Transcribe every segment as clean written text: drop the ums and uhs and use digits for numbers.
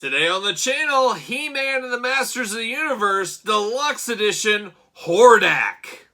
Today on the channel, He-Man and the Masters of the Universe Deluxe Edition Hordak.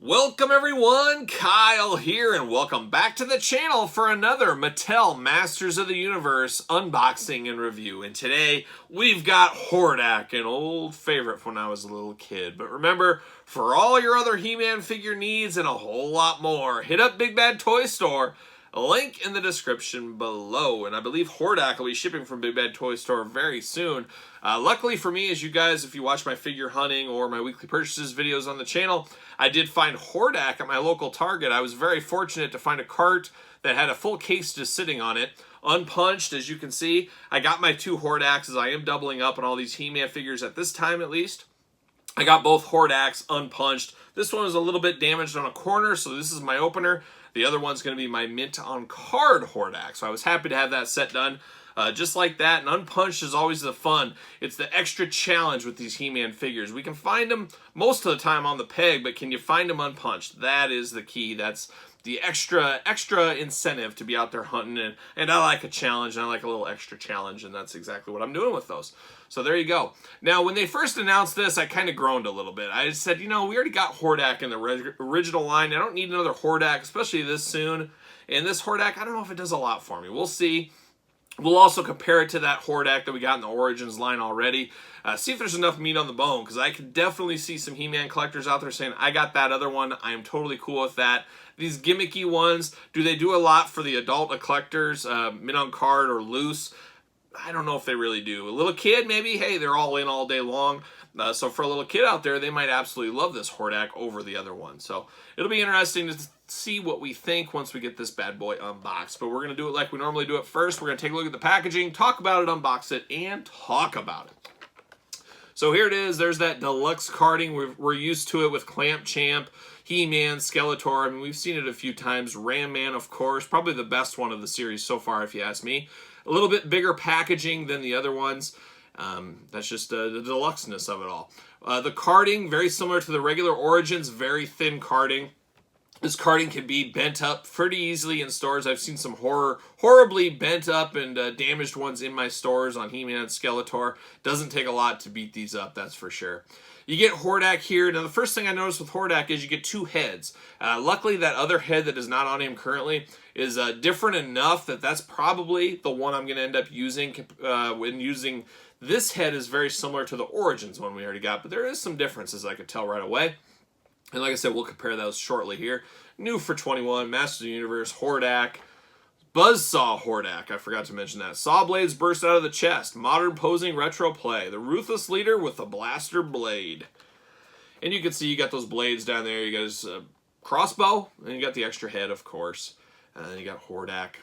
Welcome everyone, Kyle here, and welcome back to the channel for another Mattel Masters of the Universe unboxing and review. And today, we've got Hordak, an old favorite from when I was a little kid. But remember, for all your other He-Man figure needs and a whole lot more, hit up Big Bad Toy Store. Link in the description below, and I believe Hordak will be shipping from Big Bad Toy Store very soon. Luckily for me, as you guys, if you watch my figure hunting or my weekly purchases videos on the channel, I did find Hordak at my local Target. I was very fortunate to find a cart that had a full case just sitting on it, unpunched, as you can see. I got my two Hordaks, as I am doubling up on all these He-Man figures at this time at least. I got both Hordaks unpunched. This one was a little bit damaged on a corner, so this is my opener. The other one's going to be my mint on card Hordak. So I was happy to have that set done just like that. And unpunched is always the fun. It's the extra challenge with these He-Man figures. We can find them most of the time on the peg, but can you find them unpunched? That is the key. That's the extra incentive to be out there hunting. And I like a challenge, and I like a little extra challenge, and that's exactly what I'm doing with those. So there you go. Now, when they first announced this, I kind of groaned a little bit. I said, you know, we already got Hordak in the original line. I don't need another Hordak, especially this soon. And this Hordak, I don't know if it does a lot for me. We'll see. We'll also compare it to that Hordak that we got in the Origins line already. See if there's enough meat on the bone, because I could definitely see some He-Man collectors out there saying, I got that other one. I am totally cool with that. These gimmicky ones, do they do a lot for the adult collectors, mint on card or loose? I don't know if they really do. A little kid, maybe, hey, they're all in all day long. So for a little kid out there, they might absolutely love this Hordak over the other one. So it'll be interesting to see what we think once we get this bad boy unboxed. But we're going to do it like we normally do it first. We're going to take a look at the packaging, talk about it, unbox it, and talk about it. So here it is. There's that deluxe carding. We're used to it with Clamp Champ, He-Man, Skeletor. I mean, we've seen it a few times. Ram Man, of course. Probably the best one of the series so far, if you ask me. A little bit bigger packaging than the other ones. That's just the deluxeness of it all. The carding, very similar to the regular Origins. Very thin carding. This carding can be bent up pretty easily in stores. I've seen some horribly bent up and damaged ones in my stores on He-Man and Skeletor. Doesn't take a lot to beat these up, that's for sure. You get Hordak here. Now, the first thing I noticed with Hordak is you get two heads. Luckily, that other head that is not on him currently is different enough that that's probably the one I'm going to end up using when using. This head is very similar to the Origins one we already got, but there is some differences I could tell right away. And like I said, we'll compare those shortly here. New for 21, Masters of the Universe, Hordak, Buzzsaw Hordak, I forgot to mention that. Saw blades burst out of the chest, modern posing retro play, the ruthless leader with the blaster blade. And you can see you got those blades down there. You got his crossbow, and you got the extra head, of course. And then you got Hordak.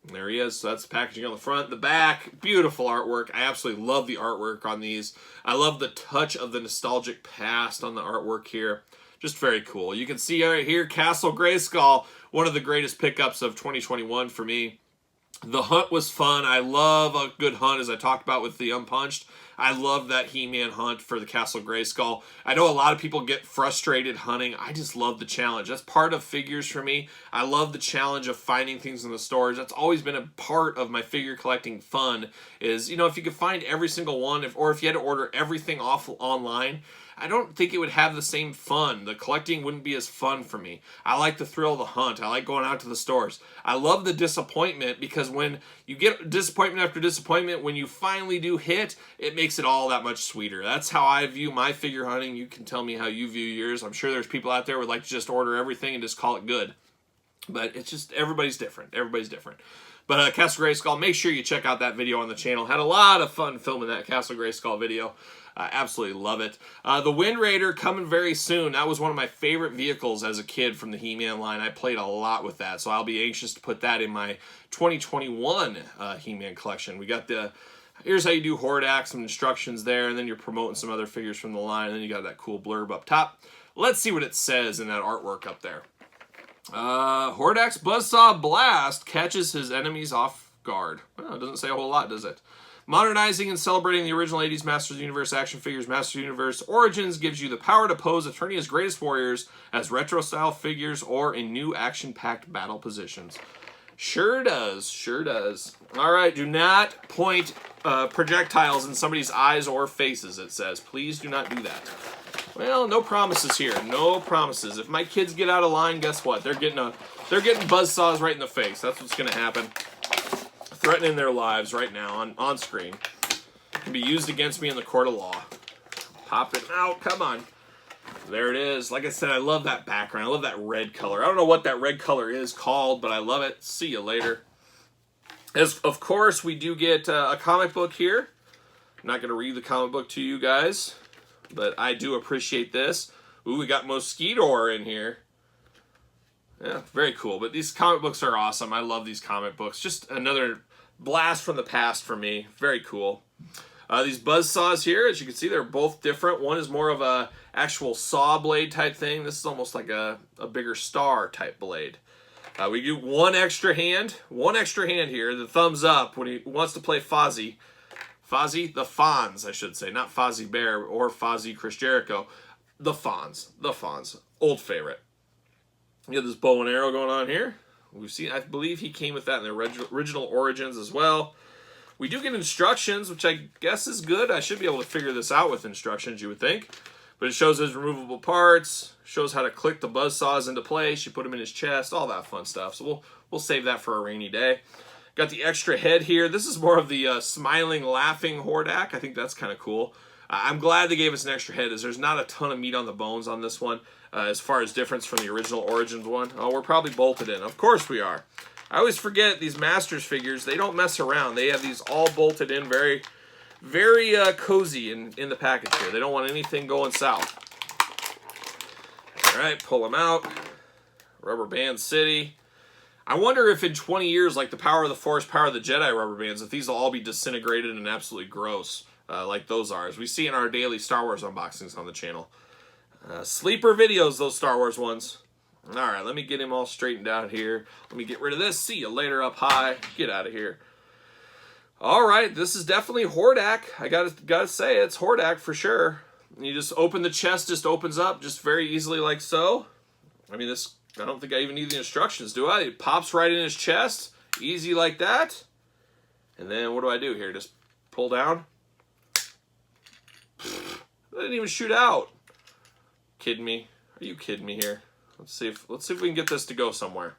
There he is. So that's the packaging on the front. The back, beautiful artwork. I absolutely love the artwork on these. I love the touch of the nostalgic past on the artwork here. Just very cool. You can see right here, Castle Grayskull, one of the greatest pickups of 2021 for me. The hunt was fun. I love a good hunt, as I talked about with the unpunched. I love that He-Man hunt for the Castle Grayskull. I know a lot of people get frustrated hunting. I just love the challenge. That's part of figures for me. I love the challenge of finding things in the stores. That's always been a part of my figure collecting fun is, you know, if you could find every single one, or if you had to order everything off online, I don't think it would have the same fun. The collecting wouldn't be as fun for me. I like the thrill of the hunt. I like going out to the stores. I love the disappointment, because when you get disappointment after disappointment, when you finally do hit, it makes it all that much sweeter. That's how I view my figure hunting. You can tell me how you view yours. I'm sure there's people out there who would like to just order everything and just call it good. But it's just, everybody's different. Everybody's different. But Castle Grayskull, make sure you check out that video on the channel. Had a lot of fun filming that Castle Grayskull video. I absolutely love it. The Wind Raider coming very soon. That was one of my favorite vehicles as a kid from the He-Man line. I played a lot with that, so I'll be anxious to put that in my 2021 He-Man collection. We got the, here's how you do Hordak, some instructions there, and then you're promoting some other figures from the line, and then you got that cool blurb up top. Let's see what it says in that artwork up there. Hordak's Buzzsaw Blast catches his enemies off guard. Well, it doesn't say a whole lot, does it? Modernizing and celebrating the original 80s Masters of the Universe action figures, Masters of the Universe Origins gives you the power to pose Eternia's greatest warriors as retro-style figures or in new action-packed battle positions. Sure does. Sure does. All right, do not point projectiles in somebody's eyes or faces, it says. Please do not do that. Well, no promises here. No promises. If my kids get out of line, guess what? They're getting buzzsaws right in the face. That's what's going to happen. Threatening their lives right now on screen. Can be used against me in the court of law. Pop it out. Come on. There it is. Like I said, I love that background. I love that red color. I don't know what that red color is called, but I love it. See you later. As of course, we do get a comic book here. I'm not going to read the comic book to you guys, but I do appreciate this. Ooh, we got Mosquitor in here. Yeah, very cool. But these comic books are awesome. I love these comic books. Just another blast from the past for me. Very cool. These buzzsaws here, as you can see, they're both different. One is more of a actual saw blade type thing. This is almost like a bigger star type blade. We do one extra hand here, the thumbs up when he wants to play Fozzie. Fozzie, the Fonz, I should say, not Fozzie Bear or Fozzie Chris Jericho. The Fonz, old favorite. You have this bow and arrow going on here. We've seen, I believe he came with that in the original Origins as well. We do get instructions, which I guess is good. I should be able to figure this out with instructions, you would think. But it shows his removable parts, shows how to click the buzzsaws into place. You put them in his chest, all that fun stuff. So we'll save that for a rainy day. Got the extra head here. This is more of the smiling, laughing Hordak. I think that's kind of cool. I'm glad they gave us an extra head, as there's not a ton of meat on the bones on this one, as far as difference from the original Origins one. Oh, we're probably bolted in. Of course we are. I always forget these Masters figures, they don't mess around. They have these all bolted in very, very cozy in the package here. They don't want anything going south. All right, pull them out. Rubber Band City. I wonder if in 20 years, like the Power of the Force, Power of the Jedi rubber bands, if these will all be disintegrated and absolutely gross, like those are, as we see in our daily Star Wars unboxings on the channel. Sleeper videos, those Star Wars ones. All right, let me get him all straightened out here. Let me get rid of this. See you later up high. Get out of here. All right, this is definitely Hordak. I gotta say, it's Hordak for sure. And you just open the chest, just opens up just very easily like so. I mean, this, I don't think I even need the instructions, do I? It pops right in his chest, easy like that. And then what do I do here? Just pull down. I didn't even shoot out. Kidding me? Are you kidding me here? Let's see if we can get this to go somewhere.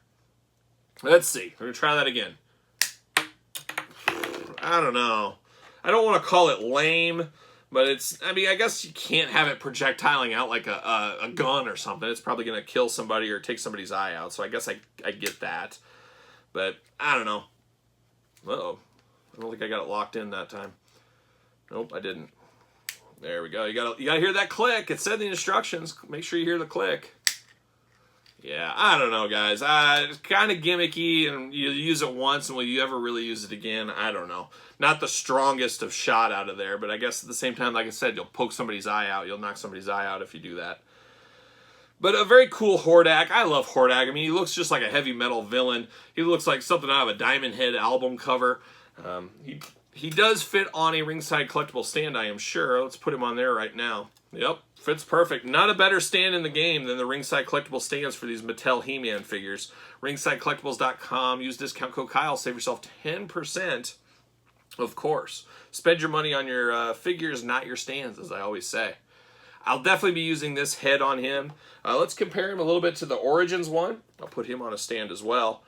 Let's see. We're gonna try that again. I don't know. I don't want to call it lame, but it's, I mean, I guess you can't have it projectiling out like a gun or something. It's probably gonna kill somebody or take somebody's eye out. So I guess I get that. But I don't know. Uh-oh. I don't think I got it locked in that time. Nope, I didn't. There we go. You gotta hear that click. It said in the instructions. Make sure you hear the click. Yeah, I don't know, guys. It's kind of gimmicky, and you use it once, and will you ever really use it again? I don't know. Not the strongest of shot out of there, but I guess at the same time, like I said, you'll poke somebody's eye out. You'll knock somebody's eye out if you do that. But a very cool Hordak. I love Hordak. I mean, he looks just like a heavy metal villain. He looks like something out of a Diamond Head album cover. He does fit on a ringside collectible stand, I am sure. Let's put him on there right now. Yep, fits perfect. Not a better stand in the game than the ringside collectible stands for these Mattel He-Man figures. RingsideCollectibles.com. Use discount code Kyle. Save yourself 10%. Of course. Spend your money on your figures, not your stands, as I always say. I'll definitely be using this head on him. Let's compare him a little bit to the Origins one. I'll put him on a stand as well.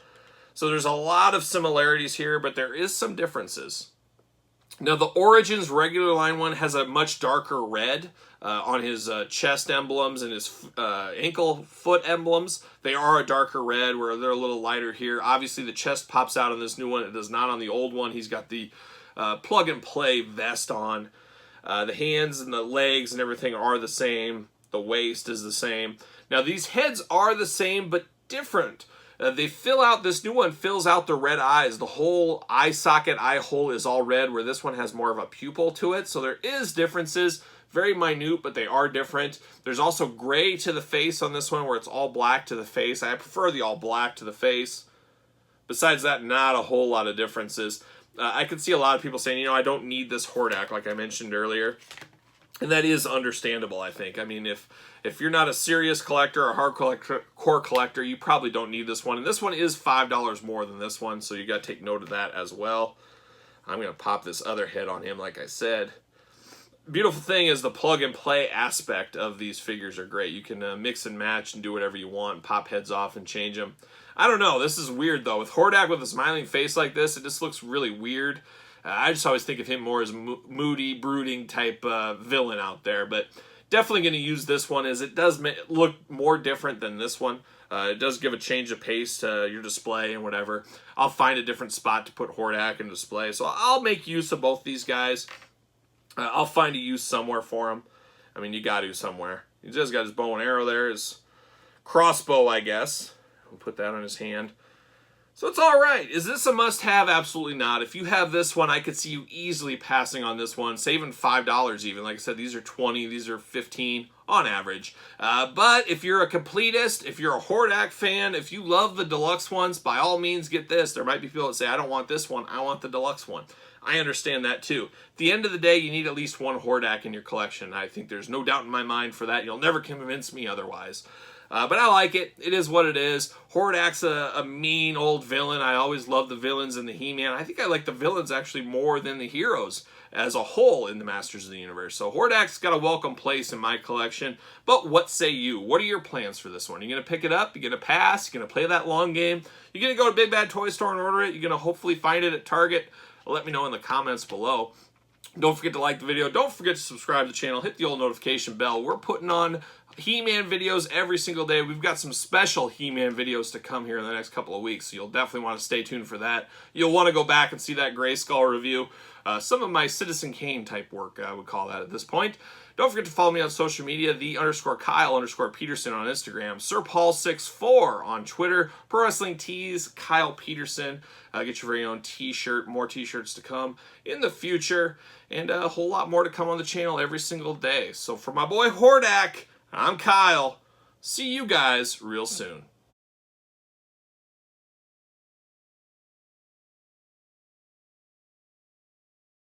So there's a lot of similarities here, but there is some differences. Now, the Origins regular line one has a much darker red on his chest emblems and his ankle foot emblems. They are a darker red, where they're a little lighter here. Obviously, the chest pops out on this new one. It does not on the old one. He's got the plug-and-play vest on. The hands and the legs and everything are the same. The waist is the same. Now, these heads are the same, but different. They fill out, this new one fills out the red eyes. The whole eye socket, eye hole is all red, where this one has more of a pupil to it. So there is differences, very minute, but they are different. There's also gray to the face on this one, where it's all black to the face. I prefer the all black to the face. Besides that, not a whole lot of differences. I can see a lot of people saying, I don't need this Hordak, like I mentioned earlier. And that is understandable, I think. I mean, if you're not a serious collector or hardcore collector, you probably don't need this one. And this one is $5 more than this one, so you got to take note of that as well. I'm going to pop this other head on him, like I said. Beautiful thing is the plug-and-play aspect of these figures are great. You can mix and match and do whatever you want, pop heads off and change them. I don't know. This is weird, though. With Hordak with a smiling face like this, it just looks really weird. I just always think of him more as a moody, brooding type villain out there. But definitely going to use this one as it does look more different than this one. It does give a change of pace to your display and whatever. I'll find a different spot to put Hordak in display. So I'll make use of both these guys. I'll find a use somewhere for him. I mean, you got to somewhere. He just got his bow and arrow there. His crossbow, I guess. We'll put that on his hand. So it's all right. Is this a must-have? Absolutely not. If you have this one, I could see you easily passing on this one, saving $5 even. Like I said, these are 20, these are 15 on average. But if you're a completist, if you're a Hordak fan, if you love the deluxe ones, by all means get this. There might be people that say, I don't want this one, I want the deluxe one. I understand that too. At the end of the day, you need at least one Hordak in your collection. I think there's no doubt in my mind for that. You'll never convince me otherwise. But I like it. It is what it is. Hordak's a mean old villain. I always love the villains in the He-Man. I think I like the villains actually more than the heroes as a whole in the Masters of the Universe. So Hordak's got a welcome place in my collection. But what say you? What are your plans for this one? Are you going to pick it up? Are you going to pass? Are you going to play that long game? You're going to go to Big Bad Toy Store and order it? You're going to hopefully find it at Target? Let me know in the comments below. Don't forget to like the video. Don't forget to subscribe to the channel. Hit the old notification bell. We're putting on He-Man videos every single day. We've got some special He-Man videos to come here in the next couple of weeks, so you'll definitely want to stay tuned for that. You'll want to go back and see that Grayskull review. Some of my Citizen Kane type work, I would call that at this point. Don't forget to follow me on social media, _Kyle_Peterson on Instagram, SirPaul64 on Twitter, Pro Wrestling Tees, Kyle Peterson. Get your very own t-shirt, more t-shirts to come in the future, and a whole lot more to come on the channel every single day. So for my boy Hordak, I'm Kyle. See you guys real soon.